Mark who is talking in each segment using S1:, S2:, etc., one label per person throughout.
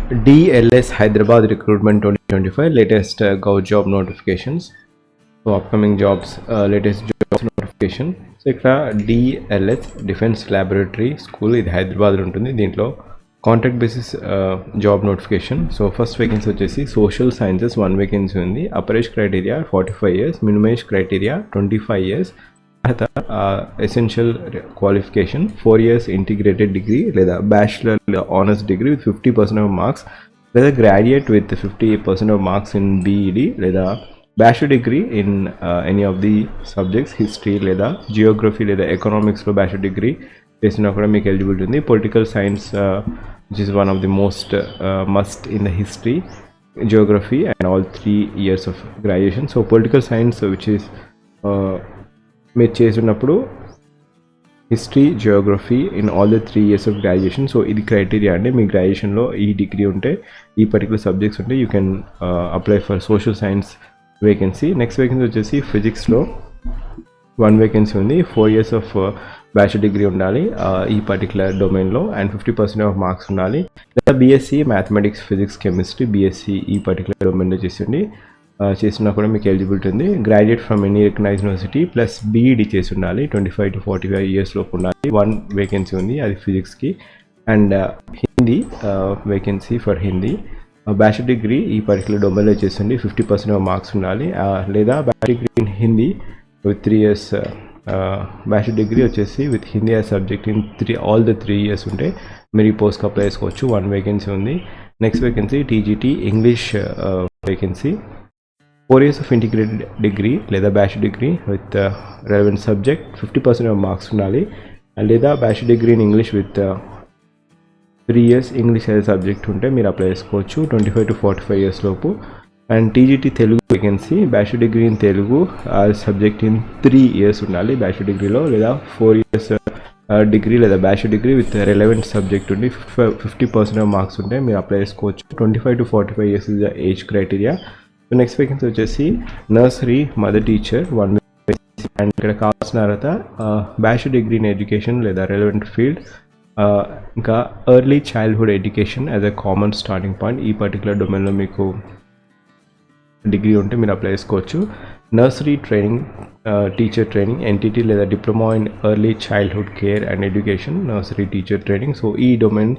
S1: DLS Hyderabad Recruitment 2025 latest Gov job notifications. So upcoming jobs, latest jobs notification. So ఇక్కడ DLS defence laboratory school, ఇది హైదరాబాద్లో ఉంటుంది. దీంట్లో contract basis job notification. So first vacancy వచ్చేసి social sciences 1 vacancy ఉంది. Upper age criteria 45 years, minimum age criteria 25 years. Essential qualification 4 years integrated degree లేదా bachelor honours degree with 50% of marks, లేదా graduate with 50% of marks in BEd, లేదా bachelor degree in any of the subjects, history లేదా Geography లేదా ఎకనామిక్స్లో bachelor degree చేసినా కూడా మీకు eligibility ఉంది. Political science which is one of the most must in the history, geography and all 3 years of graduation. So political science which is మీరు చేసినప్పుడు history, Geography in all the 3 years of graduation. So ఇది criteria అండి. మీ గ్రాడ్యుయేషన్లో ఈ degree ఉంటే, ఈ particular subjects ఉంటే you can apply for social science vacancy. Next vacancy వచ్చేసి ఫిజిక్స్లో 1 వేకెన్సీ ఉంది. 4 years ఆఫ్ బ్యాచిలర్ డిగ్రీ ఉండాలి ఈ పర్టికులర్ డొమైన్లో, అండ్ 50% ఆఫ్ మార్క్స్ ఉండాలి. లేదా BSc mathematics, physics, chemistry, BSc ఈ పర్టికులర్ డొమైన్లో చేసినా కూడా మీకు ఎలిజిబిలిటీ ఉంది. Graduate from any recognised university plus BEd చేసి ఉండాలి. 25 to 45 years లోపు ఉండాలి. 1 వేకెన్సీ ఉంది, అది ఫిజిక్స్కి. And Hindi vacancy for Hindi. Bachelor degree ఈ పర్టికులర్ డొమైన్లో చేసిండి, 50% ఆఫ్ మార్క్స్ ఉండాలి. లేదా bachelor degree in Hindi with 3 years, bachelor degree వచ్చేసి with Hindi as subject in all the 3 years ఉంటే మీరు ఈ పోస్ట్కి అప్లై చేసుకోవచ్చు. 1 వేకెన్సీ ఉంది. Next vacancy TGT English vacancy. 4 years of integrated degree లేదా bachelor degree with relevant subject, 50% of marks ఉండాలి. లేదా bachelor degree in English with 3 years English అనే సబ్జెక్ట్ ఉంటే మీరు అప్లై చేసుకోవచ్చు 25 to 45 years లోపు. And TGT Telugu vacancy, bachelor degree in Telugu subject in 3 years ఉండాలి bachelor డిగ్రీలో, లేదా 4 years డిగ్రీ లేదా bachelor degree with relevant subject ఉండి 50% ఆఫ్ మార్క్స్ ఉంటే మీరు అప్లై చేసుకోవచ్చు. 25 to 45 years is the age criteria. So next vacancy వచ్చేసి nursery mother teacher 1 vacancy. And ఇక్కడ కావాల్సిన అర్హత బ్యాచిలర్ డిగ్రీ ఇన్ ఎడ్యుకేషన్ లేదా రెలవెంట్ ఫీల్డ్, ఇంకా early childhood education as a common starting point. ఈ పర్టికులర్ డొమైన్లో మీకు డిగ్రీ ఉంటే మీరు అప్లై చేసుకోవచ్చు. Nursery training, teacher training, NTT లేదా diploma in early childhood care and education, nursery teacher training. So ఈ డొమైన్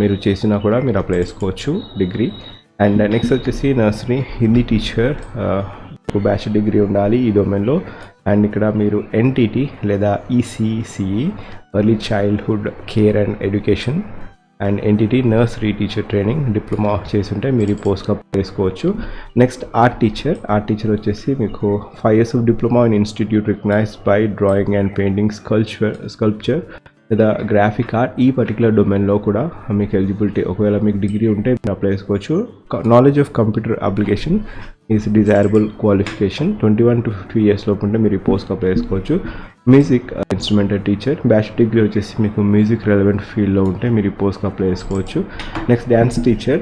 S1: మీరు చేసినా కూడా మీరు అప్లై చేసుకోవచ్చు డిగ్రీ. అండ్ నెక్స్ట్ వచ్చేసి nursery Hindi teacher, bachelor degree ఉండాలి ఈ డొమైన్లో. అండ్ ఇక్కడ మీరు ఎన్టీటీ లేదా ECCE early childhood care and education and NTT nursery teacher training diploma చేసి ఉంటే మీరు ఈ పోస్ట్కి అప్లై చేసుకోవచ్చు. నెక్స్ట్ ఆర్ట్ టీచర్ వచ్చేసి మీకు 5 years of diploma in institute recognised by drawing and painting, sculpture లేదా గ్రాఫిక్ ఆర్ట్. ఈ పర్టికులర్ డొమైన్లో కూడా మీకు ఎలిజిబిలిటీ, ఒకవేళ మీకు డిగ్రీ ఉంటే మీరు అప్లై చేసుకోవచ్చు. Knowledge of computer application is desirable qualification. 21 to 50 years లోపు ఉంటే మీరు ఈ పోస్ట్కి అప్లై చేసుకోవచ్చు. Music instrumental teacher, bachelor degree వచ్చేసి మీకు మ్యూజిక్ రెలవెంట్ ఫీల్డ్లో ఉంటే మీరు ఈ పోస్ట్కి అప్లై చేసుకోవచ్చు. Next dance teacher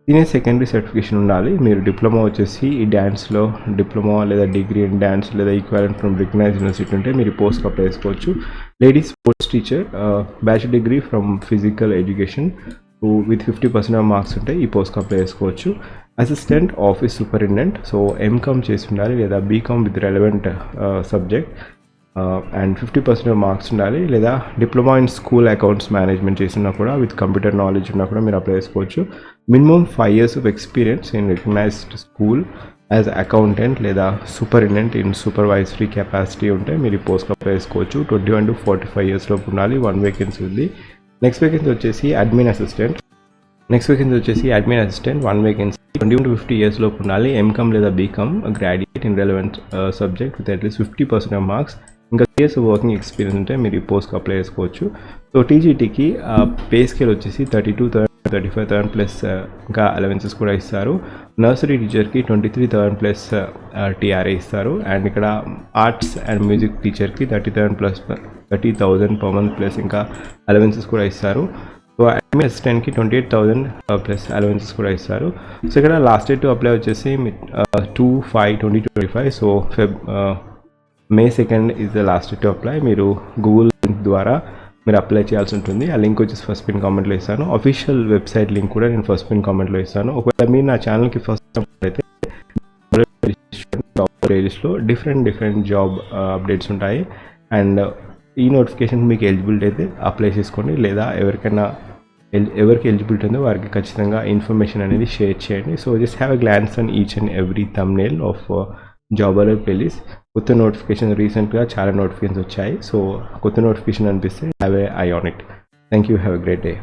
S1: senior secondary certification ఉండాలి. మీరు డిప్లొమా వచ్చేసి ఈ డ్యాన్స్లో డిప్లొమా లేదా డిగ్రీ ఇన్ డ్యాన్స్ లేదా ఈక్వాలెంట్ ఫ్రమ్ రికగ్నైజ్డ్ యూనివర్సిటీ ఉంటే మీరు పోస్ట్కి అప్లై చేసుకోవచ్చు. Ladies sports teacher, bachelor degree from physical education with 50% of marks ఉంటే ఈ పోస్ట్కి అప్లై చేసుకోవచ్చు. Assistant office superintendent, so MCom చేసి ఉండాలి లేదా BCom with relevant subject and 50% of marks ఉండాలి. లేదా diploma in school accounts management చేసినా కూడా విత్ కంప్యూటర్ నాలెడ్జ్ ఉన్నా కూడా మీరు అప్లై చేసుకోవచ్చు. Minimum 5 years of experience in recognised school as accountant లేదా సూపరింటెండెంట్ ఇన్ సూపర్వైజరీ కెపాసిటీ ఉంటే మీరు ఈ పోస్ట్కి అప్లై చేసుకోవచ్చు. 21 to 45 years లోపు ఉండాలి. 1 వేకెన్సీ ఉంది. నెక్స్ట్ వేకెన్సీ వచ్చేసి admin assistant. 1 vacancy. 21 to 50 years లోపు ఉండాలి. ఎంకామ్ లేదా BCom, graduate in relevant subject with at least 50% of marks, ఇంకా 3 years వర్కింగ్ ఎక్స్పీరియన్స్ ఉంటే మీరు ఈ పోస్ట్కి అప్లై చేసుకోవచ్చు. సో టీజీటీకి పే స్కేల్ వచ్చేసి 32,000, 35,000 ప్లస్ ఇంకా అలవెన్సెస్ కూడా ఇస్తారు. నర్సరీ టీచర్కి 23,000 ప్లస్ టీఆర్ఏ ఇస్తారు. అండ్ ఇక్కడ ఆర్ట్స్ అండ్ మ్యూజిక్ టీచర్కి 30,000 ప్లస్ 30,000 per month ప్లస్ ఇంకా అలవెన్సెస్ కూడా ఇస్తారు. సో అడ్మిన్ అసిస్టెంట్కి 28,000 ప్లస్ అలవెన్సెస్ కూడా ఇస్తారు. సో ఇక్కడ లాస్ట్ డేట్ టు అప్లై వచ్చేసి 2/5/2025. So May 2nd is the last day to apply. మీరు గూగుల్ లింక్ ద్వారా మీరు అప్లై చేయాల్సి ఉంటుంది. ఆ లింక్ వచ్చేసి ఫస్ట్ పిన్ కామెంట్లో ఇస్తాను. అఫీషియల్ వెబ్సైట్ లింక్ కూడా నేను ఫస్ట్ పిన్ కామెంట్లో ఇస్తాను. ఒకవేళ మీరు నా ఛానల్కి ఫస్ట్ అయితే జాబ్ ప్లేలిస్ట్లో డిఫరెంట్ జాబ్ అప్డేట్స్ ఉంటాయి. అండ్ ఈ నోటిఫికేషన్ మీకు ఎలిజిబిలిటీ అయితే అప్లై చేసుకోండి, లేదా ఎవరికి ఎలిజిబిలిటీ ఉందో వారికి ఖచ్చితంగా ఇన్ఫర్మేషన్ అనేది షేర్ చేయండి. So just have a glance on each and every thumbnail of job alert playlist. కొత్త నోటిఫికేషన్ రీసెంట్గా చాలా నోటిఫికేషన్స్ వచ్చాయి. సో కొత్త నోటిఫికేషన్ అనిపిస్తే have A I on it. Thank you. Have a great day.